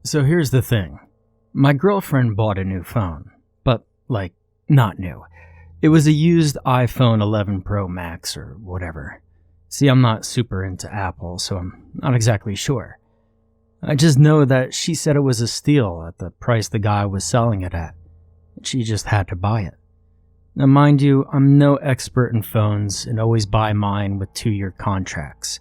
So here's the thing. My girlfriend bought a new phone, but, not new. It was a used iPhone 11 Pro Max or whatever. See, I'm not super into Apple, so I'm not exactly sure. I just know that she said it was a steal at the price the guy was selling it at. She just had to buy it. Now, mind you, I'm no expert in phones and always buy mine with 2-year contracts,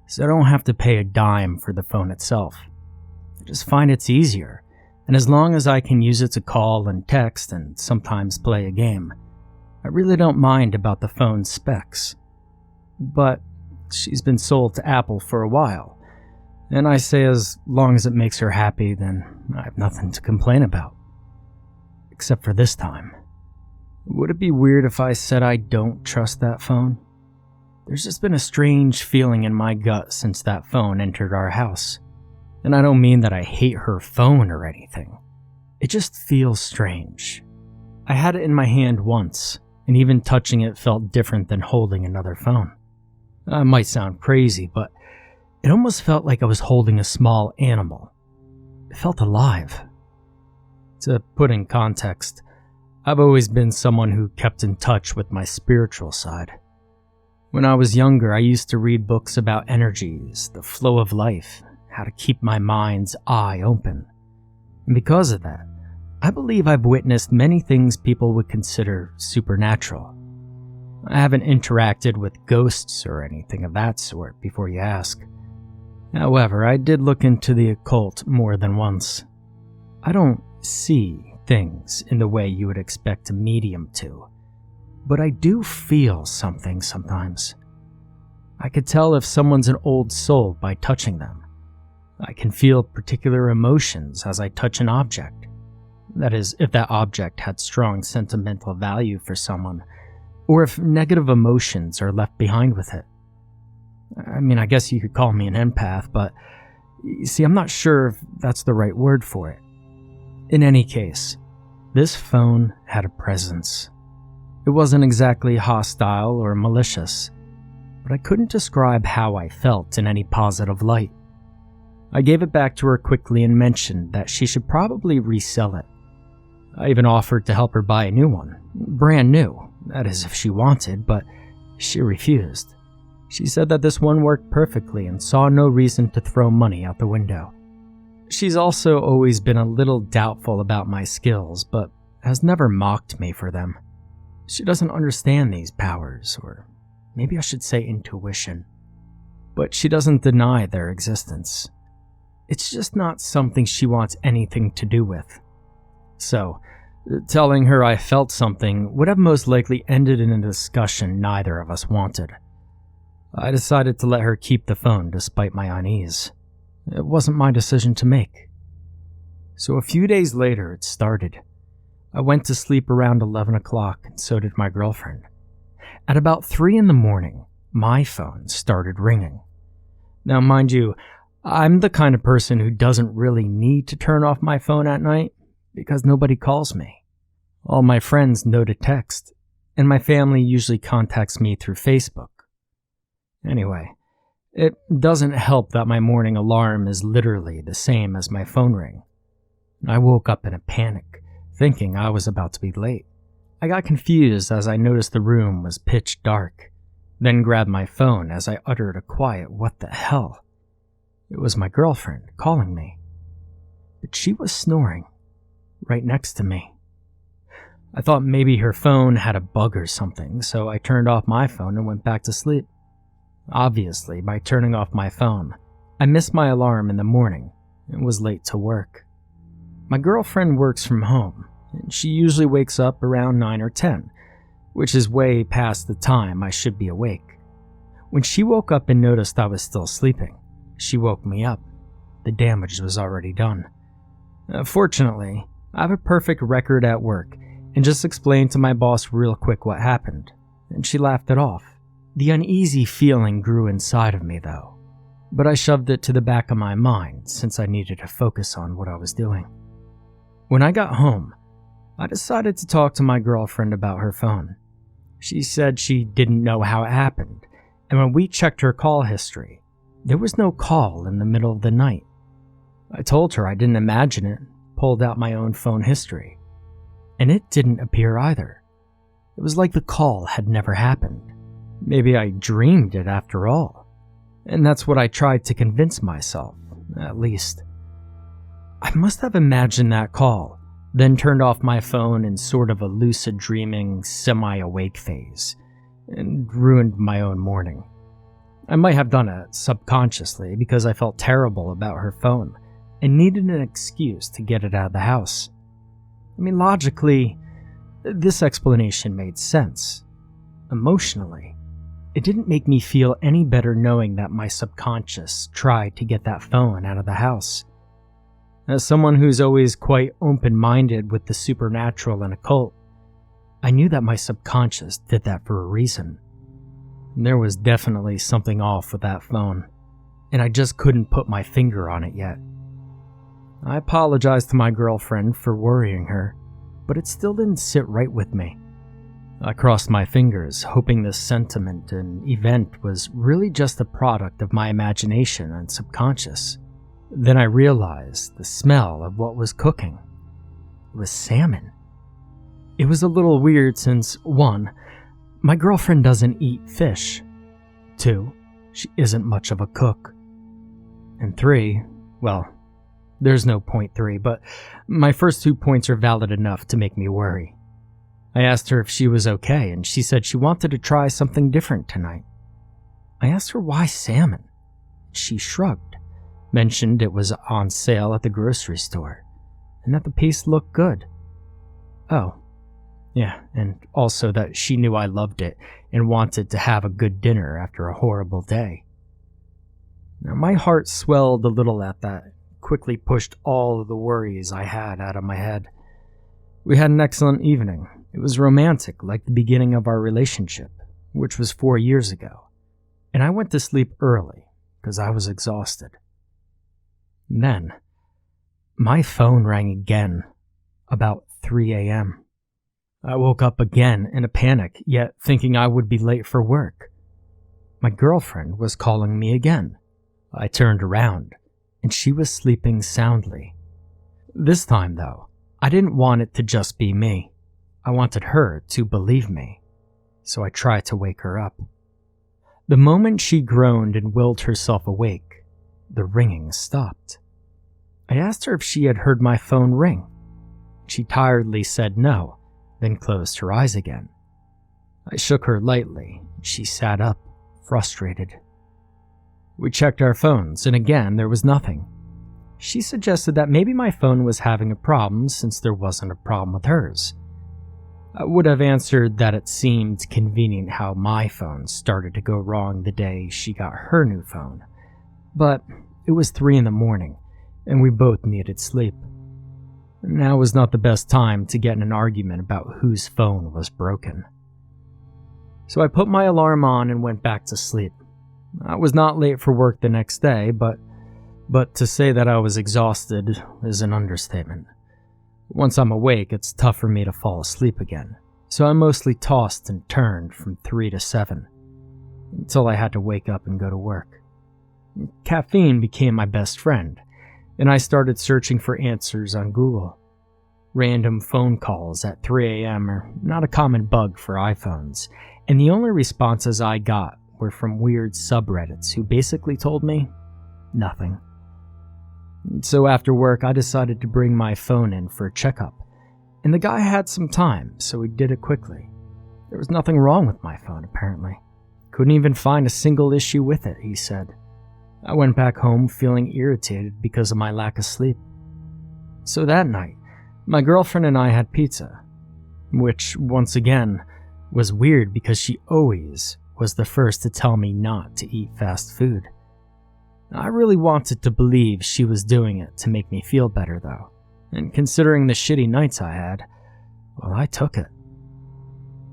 so I don't have to pay a dime for the phone itself. I just find it's easier, and as long as I can use it to call and text and sometimes play a game, I really don't mind about the phone's specs. But she's been sold to Apple for a while, and I say as long as it makes her happy, then I have nothing to complain about. Except for this time. Would it be weird if I said I don't trust that phone? There's just been a strange feeling in my gut since that phone entered our house. And I don't mean that I hate her phone or anything. It just feels strange. I had it in my hand once, and even touching it felt different than holding another phone. It might sound crazy, but it almost felt like I was holding a small animal. It felt alive. To put in context, I've always been someone who kept in touch with my spiritual side. When I was younger, I used to read books about energies, the flow of life, how to keep my mind's eye open. And because of that, I believe I've witnessed many things people would consider supernatural. I haven't interacted with ghosts or anything of that sort before you ask. However, I did look into the occult more than once. I don't see things in the way you would expect a medium to, but I do feel something sometimes. I could tell if someone's an old soul by touching them. I can feel particular emotions as I touch an object. That is, if that object had strong sentimental value for someone, or if negative emotions are left behind with it. I mean, I guess you could call me an empath, but you see, I'm not sure if that's the right word for it. In any case, this phone had a presence. It wasn't exactly hostile or malicious, but I couldn't describe how I felt in any positive light. I gave it back to her quickly and mentioned that she should probably resell it. I even offered to help her buy a new one, brand new, that is if she wanted, but she refused. She said that this one worked perfectly and saw no reason to throw money out the window. She's also always been a little doubtful about my skills, but has never mocked me for them. She doesn't understand these powers, or maybe I should say intuition, but she doesn't deny their existence. It's just not something she wants anything to do with. So, telling her I felt something would have most likely ended in a discussion neither of us wanted. I decided to let her keep the phone despite my unease. It wasn't my decision to make. So a few days later, it started. I went to sleep around 11 o'clock, and so did my girlfriend. At about 3 in the morning, my phone started ringing. Now, mind you, I'm the kind of person who doesn't really need to turn off my phone at night because nobody calls me. All my friends know to text, and my family usually contacts me through Facebook. Anyway, it doesn't help that my morning alarm is literally the same as my phone ring. I woke up in a panic, thinking I was about to be late. I got confused as I noticed the room was pitch dark, then grabbed my phone as I uttered a quiet "what the hell?" It was my girlfriend calling me, but she was snoring right next to me. I thought maybe her phone had a bug or something, so I turned off my phone and went back to sleep. Obviously, by turning off my phone, I missed my alarm in the morning and was late to work. My girlfriend works from home, and she usually wakes up around 9 or 10, which is way past the time I should be awake. When she woke up and noticed I was still sleeping, she woke me up. The damage was already done. Fortunately, I have a perfect record at work and just explained to my boss real quick what happened, and she laughed it off. The uneasy feeling grew inside of me though, but I shoved it to the back of my mind since I needed to focus on what I was doing. When I got home, I decided to talk to my girlfriend about her phone. She said she didn't know how it happened, and when we checked her call history, there was no call in the middle of the night. I told her I didn't imagine it, pulled out my own phone history, and it didn't appear either. It was like the call had never happened. Maybe I dreamed it after all. And that's what I tried to convince myself, at least. I must have imagined that call, then turned off my phone in sort of a lucid dreaming, semi-awake phase, and ruined my own morning. I might have done it subconsciously because I felt terrible about her phone and needed an excuse to get it out of the house. I mean, logically, this explanation made sense. Emotionally, it didn't make me feel any better knowing that my subconscious tried to get that phone out of the house. As someone who's always quite open-minded with the supernatural and occult, I knew that my subconscious did that for a reason. There was definitely something off with that phone, and I just couldn't put my finger on it yet. I apologized to my girlfriend for worrying her, but it still didn't sit right with me. I crossed my fingers, hoping this sentiment and event was really just a product of my imagination and subconscious. Then I realized the smell of what was cooking. It was salmon. It was a little weird since, 1, my girlfriend doesn't eat fish. 2, she isn't much of a cook. And 3, well, there's no point 3, but my first 2 points are valid enough to make me worry. I asked her if she was okay, and she said she wanted to try something different tonight. I asked her why salmon. She shrugged, mentioned it was on sale at the grocery store, and that the piece looked good. Oh, yeah, and also that she knew I loved it and wanted to have a good dinner after a horrible day. Now, my heart swelled a little at that, quickly pushed all of the worries I had out of my head. We had an excellent evening. It was romantic, like the beginning of our relationship, which was 4 years ago, and I went to sleep early because I was exhausted. And then, my phone rang again, about 3 a.m. I woke up again in a panic, yet thinking I would be late for work. My girlfriend was calling me again. I turned around, and she was sleeping soundly. This time, though, I didn't want it to just be me. I wanted her to believe me, so I tried to wake her up. The moment she groaned and willed herself awake, the ringing stopped. I asked her if she had heard my phone ring. She tiredly said no, then closed her eyes again. I shook her lightly. She sat up, frustrated. We checked our phones, and again there was nothing. She suggested that maybe my phone was having a problem since there wasn't a problem with hers. I would have answered that it seemed convenient how my phone started to go wrong the day she got her new phone. But it was 3 a.m, and we both needed sleep. Now was not the best time to get in an argument about whose phone was broken. So I put my alarm on and went back to sleep. I was not late for work the next day, but to say that I was exhausted is an understatement. Once I'm awake, it's tough for me to fall asleep again, so I mostly tossed and turned from 3 to 7, until I had to wake up and go to work. Caffeine became my best friend, and I started searching for answers on Google. Random phone calls at 3 a.m. are not a common bug for iPhones, and the only responses I got were from weird subreddits who basically told me nothing. So after work, I decided to bring my phone in for a checkup, and the guy had some time, so we did it quickly. There was nothing wrong with my phone, apparently. Couldn't even find a single issue with it, he said. I went back home feeling irritated because of my lack of sleep. So that night, my girlfriend and I had pizza, which, once again, was weird because she always was the first to tell me not to eat fast food. I really wanted to believe she was doing it to make me feel better, though, and considering the shitty nights I had, well, I took it.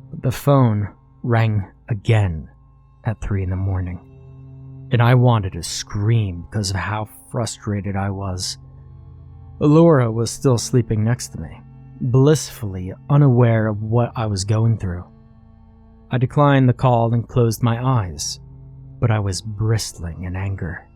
But the phone rang again at 3 a.m, and I wanted to scream because of how frustrated I was. Laura was still sleeping next to me, blissfully unaware of what I was going through. I declined the call and closed my eyes, but I was bristling in anger.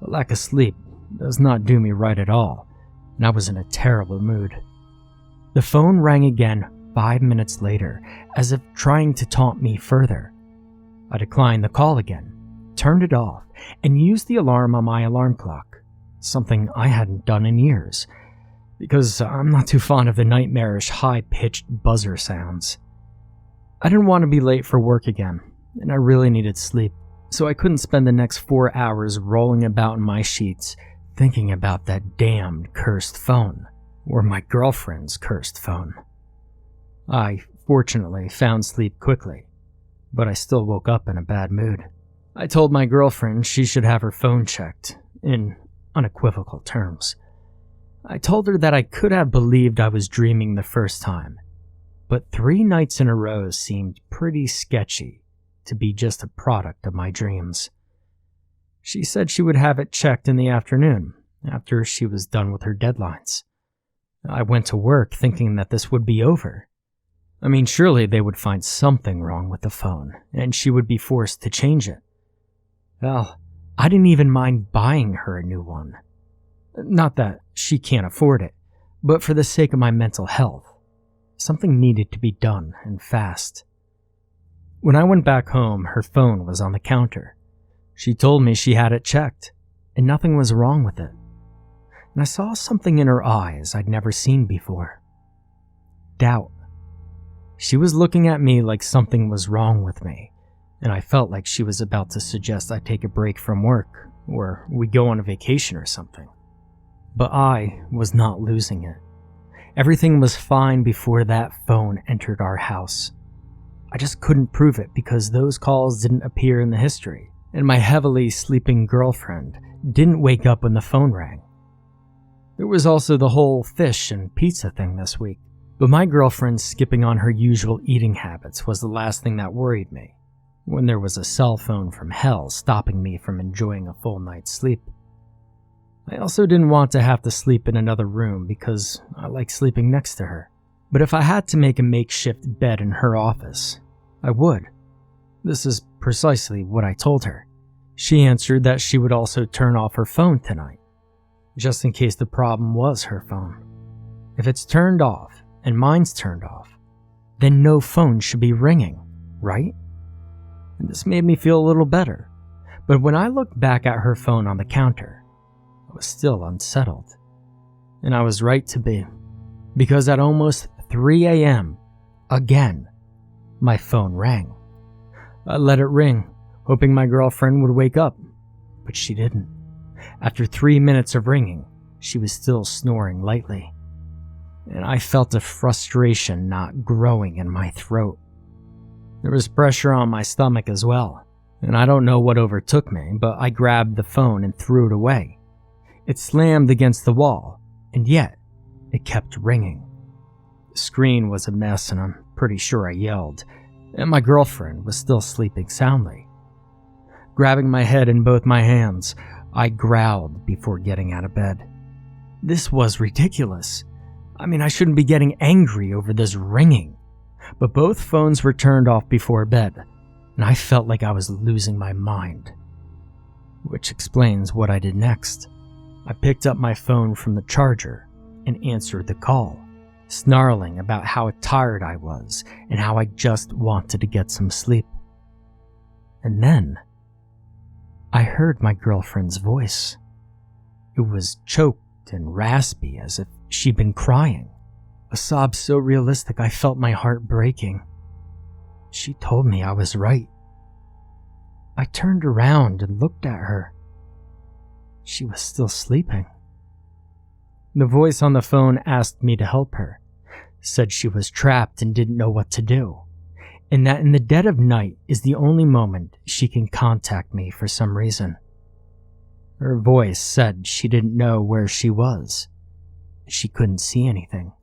A lack of sleep does not do me right at all, and I was in a terrible mood. The phone rang again 5 minutes later, as if trying to taunt me further. I declined the call again, turned it off, and used the alarm on my alarm clock, something I hadn't done in years, because I'm not too fond of the nightmarish high-pitched buzzer sounds. I didn't want to be late for work again, and I really needed sleep, so I couldn't spend the next 4 hours rolling about in my sheets thinking about that damned cursed phone, or my girlfriend's cursed phone. I, fortunately, found sleep quickly, but I still woke up in a bad mood. I told my girlfriend she should have her phone checked, in unequivocal terms. I told her that I could have believed I was dreaming the first time, but 3 nights in a row seemed pretty sketchy to be just a product of my dreams. She said she would have it checked in the afternoon, after she was done with her deadlines. I went to work thinking that this would be over. I mean, surely they would find something wrong with the phone, and she would be forced to change it. Well, I didn't even mind buying her a new one. Not that she can't afford it, but for the sake of my mental health. Something needed to be done, and fast. When I went back home, her phone was on the counter. She told me she had it checked, and nothing was wrong with it. And I saw something in her eyes I'd never seen before. Doubt. She was looking at me like something was wrong with me, and I felt like she was about to suggest I take a break from work, or we go on a vacation or something. But I was not losing it. Everything was fine before that phone entered our house. I just couldn't prove it because those calls didn't appear in the history, and my heavily sleeping girlfriend didn't wake up when the phone rang. There was also the whole fish and pizza thing this week, but my girlfriend skipping on her usual eating habits was the last thing that worried me, when there was a cell phone from hell stopping me from enjoying a full night's sleep. I also didn't want to have to sleep in another room because I like sleeping next to her. But if I had to make a makeshift bed in her office, I would. This is precisely what I told her. She answered that she would also turn off her phone tonight, just in case the problem was her phone. If it's turned off and mine's turned off, then no phone should be ringing, right? And this made me feel a little better. But when I looked back at her phone on the counter, I was still unsettled. And I was right to be, because at almost 3 a.m., again, my phone rang. I let it ring, hoping my girlfriend would wake up, but she didn't. After 3 minutes of ringing, she was still snoring lightly, and I felt a frustration not growing in my throat. There was pressure on my stomach as well, and I don't know what overtook me, but I grabbed the phone and threw it away. It slammed against the wall, and yet it kept ringing. The screen was a mess, and I'm pretty sure I yelled, and my girlfriend was still sleeping soundly. Grabbing my head in both my hands, I growled before getting out of bed. This was ridiculous. I mean, I shouldn't be getting angry over this ringing. But both phones were turned off before bed, and I felt like I was losing my mind. Which explains what I did next. I picked up my phone from the charger and answered the call, snarling about how tired I was and how I just wanted to get some sleep. And then I heard my girlfriend's voice. It was choked and raspy, as if she'd been crying. A sob so realistic I felt my heart breaking. She told me I was right. I turned around and looked at her. She was still sleeping. The voice on the phone asked me to help her, said she was trapped and didn't know what to do, and that in the dead of night is the only moment she can contact me for some reason. Her voice said she didn't know where she was. She couldn't see anything.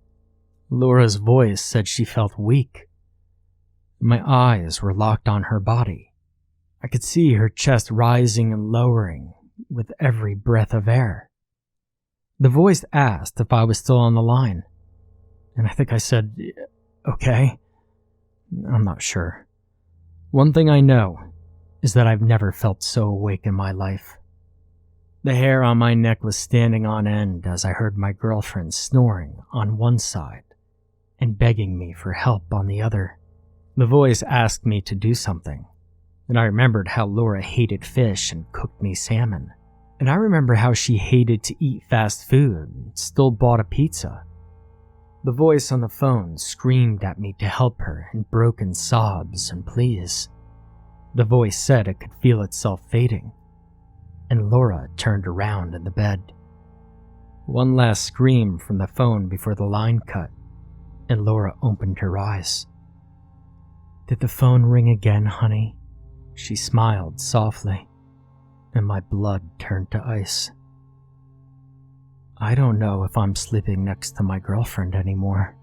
Laura's voice said she felt weak. My eyes were locked on her body. I could see her chest rising and lowering with every breath of air. The voice asked if I was still on the line, and I think I said, okay. I'm not sure. One thing I know is that I've never felt so awake in my life. The hair on my neck was standing on end as I heard my girlfriend snoring on one side and begging me for help on the other. The voice asked me to do something, and I remembered how Laura hated fish and cooked me salmon. And I remember how she hated to eat fast food and still bought a pizza. The voice on the phone screamed at me to help her in broken sobs and pleas. The voice said it could feel itself fading, and Laura turned around in the bed. One last scream from the phone before the line cut, and Laura opened her eyes. "Did the phone ring again, honey?" She smiled softly, and my blood turned to ice. I don't know if I'm sleeping next to my girlfriend anymore.